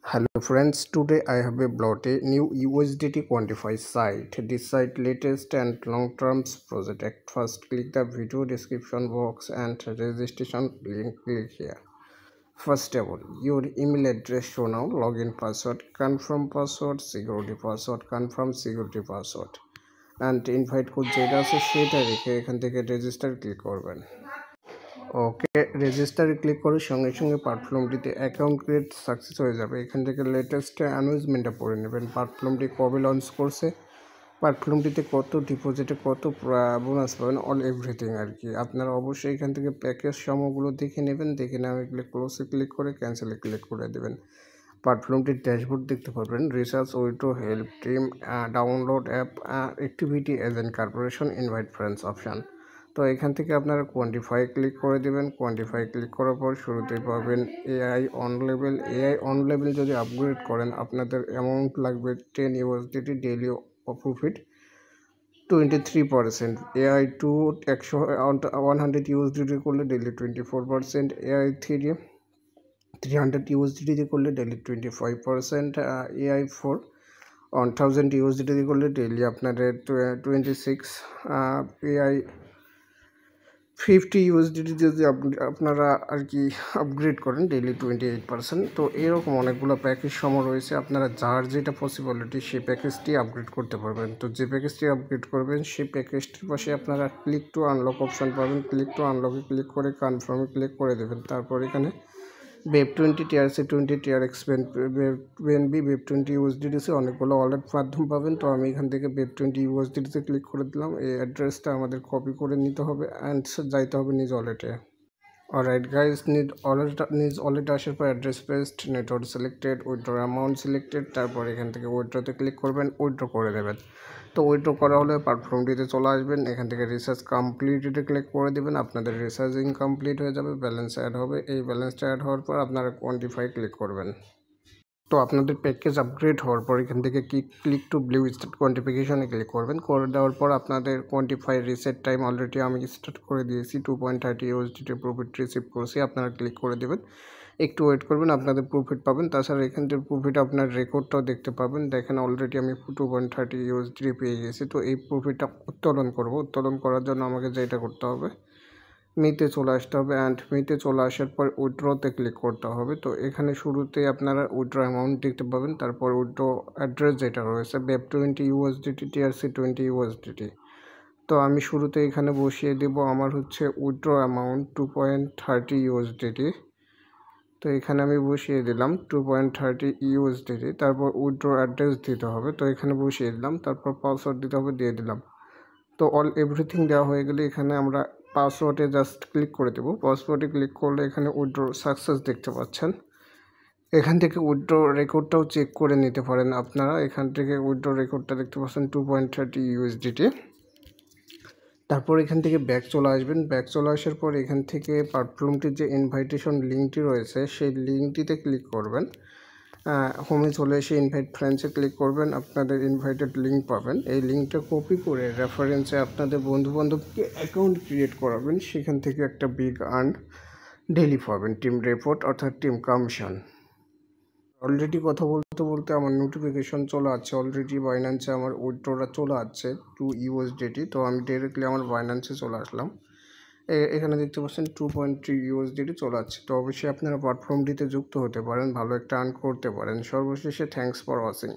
Hello friends, today I have brought a new USDT quantify site. This site latest and long-term project. At first click the video description box and registration link, click here. First of all, your email address show now, login password, confirm password, confirm security password and invite code যেটা আছে সেটা রেখে এখান থেকে register click করবেন। ওকে, রেজিস্টারে click করার সঙ্গে সঙ্গে প্ল্যাটফর্মটিতে অ্যাকাউন্ট ক্রিয়েট সাকসেস হয়ে যাবে। এখান থেকে লেটেস্ট অ্যানাউন্সমেন্টটা পড়ে নেবেন, প্ল্যাটফর্মটি কবে লঞ্চ করছে, প্ল্যাটফর্মটিতে কত ডিপোজিটে কত বোনাস পাবেন, অল এভরিথিং আর কি। আপনারা অবশ্যই এখান থেকে প্যাকেজ সমূহগুলো দেখে নেবেন, দেখে নেওয়া ক্লোজে ক্লিক করে ক্যান্সেলে ক্লিক করে দেবেন। প্ল্যাটফর্মটির ড্যাশবোর্ড দেখতে পারবেন, research, withdraw, help team, download app, activity agent, corporation, invite friends option. তো এখান থেকে আপনারা কোয়ান্টিফাই ক্লিক করে দেবেন। কোয়ান্টিফাই ক্লিক করার পর শুরুতেই পাবেন AI on level. AI on level যদি আপগ্রেড করেন আপনাদের অ্যামাউন্ট লাগবে 10 USDT, daily profit 23%। AI 2 100 USDT করলে ডেইলি 24%। এআই 300 USDT করলে ডেইলি 25%। এআই 4 1000 USDT করলে ডেইলি আপনাদের 26। এআই 50 USDT যদি আপনারা আর কি আপগ্রেড করেন ডেইলি 28%। তো এরকম অনেকগুলো প্যাকেজ সম রয়েছে, আপনারা যার যেটা পসিবিলিটি সেই প্যাকেজটি আপগ্রেড করতে পারবেন। তো যে প্যাকেজটি আপগ্রেড করবেন সেই প্যাকেজটির পাশে আপনারা ক্লিক টু আনলক অপশান পাবেন। ক্লিক টু আনলকে ক্লিক করে কনফার্মে ক্লিক করে দেবেন। তারপর এখানে BEP20, TRC20, TRX BNB, BEP20 USDT অনেকগুলো ওয়ালেট মাধ্যম পাবেন। তো আমি এখান থেকে BEP20 USDT ক্লিক করে দিলাম। এই অ্যাড্রেসটা আমাদের কপি করে নিতে হবে অ্যান্ড যাইতে হবে নিজ ওয়ালেটে। অলরাইট গাইজ, নিজ ওয়ালেটে আসার পর address paste, network selected, withdraw amount selected, তারপর এখান থেকে উইথড্রতে ক্লিক করবেন, উইথড্র করে দেবেন। তো উইথড্র করা হলে প্ল্যাটফর্মটিতে চলে আসবেন, এখান থেকে রিসার্চ কমপ্লিটেডে ক্লিক করে দেবেন। আপনাদের রিসার্চিং কমপ্লিট হয়ে যাবে, ব্যালেন্স অ্যাড হবে। এই ব্যালেন্সটা অ্যাড হওয়ার পর আপনারা কোয়ান্টিফাই ক্লিক করবেন। তো আপনাদের প্যাকেজ আপগ্রেড হওয়ার পর এখান থেকে ক্লিক টু ব্লু স্টার্ট কোয়ান্টিফিকেশনে ক্লিক করবেন। করে দেওয়ার পর আপনাদের কোয়ান্টিফাই রিসেট টাইম অলরেডি আমি স্টার্ট করে দিয়েছি, 2.30 USDT প্রফিট রিসিভ করেছি। আপনারা ক্লিক করে দেবেন, একটু ওয়েট করবেন, আপনাদের প্রফিট পাবেন। তাছাড়া এখান থেকে প্রফিট আপনার রেকর্ডটাও দেখতে পাবেন। দেখেন অলরেডি আমি 2.30 USDT পেয়ে গেছি। তো এই প্রফিটটা উত্তোলন করব। উত্তোলন করার জন্য আমাকে যেটা করতে হবে, মিতে চলে আসতে হবে অ্যান্ড মিতে চলে আসার পর উইথড্রতে ক্লিক করতে হবে। তো এখানে শুরুতে আপনারা উইথড্র অ্যামাউন্ট দেখতে পাবেন, তারপর উইথড্র অ্যাড্রেস যেটা রয়েছে BEP20 USDT, TRC20 USDT। তো আমি শুরুতে এখানে বসিয়ে দেব, আমার হচ্ছে উইথড্র অ্যামাউন্ট 2.30 USDT। তো এখানে আমি বসিয়ে দিলাম 2.30 USDT। তারপর উইথড্র অ্যাড্রেস দিতে হবে, তো এখানে বসিয়ে দিলাম। তারপর পাসওয়ার্ড দিতে হবে, দিয়ে দিলাম। তো অল এভরিথিং দেওয়া হয়ে গেলে এখানে আমরা পাসওয়ার্ডে জাস্ট ক্লিক করে দেবো। পাসওয়ার্ডে ক্লিক করলে এখানে উইথড্র সাকসেস দেখতে পাচ্ছেন। এখান থেকে উইথড্র রেকর্ডটাও চেক করে নিতে পারেন আপনারা। এখান থেকে উইথড্র রেকর্ডটা দেখতে পাচ্ছেন 2.30 USDT। তারপর এখান থেকে ব্যাক চলে আসবেন। ব্যাক চলে আসার পর এখান থেকে প্ল্যাটফর্মটির যে ইনভাইটেশন লিঙ্কটি রয়েছে সেই লিঙ্কটিতে ক্লিক করবেন। হোমে চলে এসে ইনভাইট ফ্রেন্ডসে ক্লিক করবেন, আপনাদের ইনভাইটেড লিঙ্ক পাবেন। এই লিঙ্কটা কপি করে রেফারেন্সে আপনাদের বন্ধুবান্ধবকে অ্যাকাউন্ট ক্রিয়েট করাবেন, সেখান থেকে একটা বিগ আর্ন ডেইলি পাবেন, টিম রিপোর্ট অর্থাৎ টিম কমিশন। অলরেডি কথা বলতে বলতে আমার নোটিফিকেশন চলে আসছে, অলরেডি বাইন্যান্সে আমার উইথড্রটা চলে আসছে 2 USDT। তো আমি ডিরেক্টলি আমার বাইন্যান্সে চলে আসলাম। এখানে দেখতে পাচ্ছেন 2.3 USDT চলে আসছে। তো অবশ্যই আপনারা প্ল্যাটফর্মটিতে যুক্ত হতে পারেন, ভালো একটা আর্ন করতে পারেন। সর্বশেষে থ্যাঙ্কস ফর ওয়াচিং।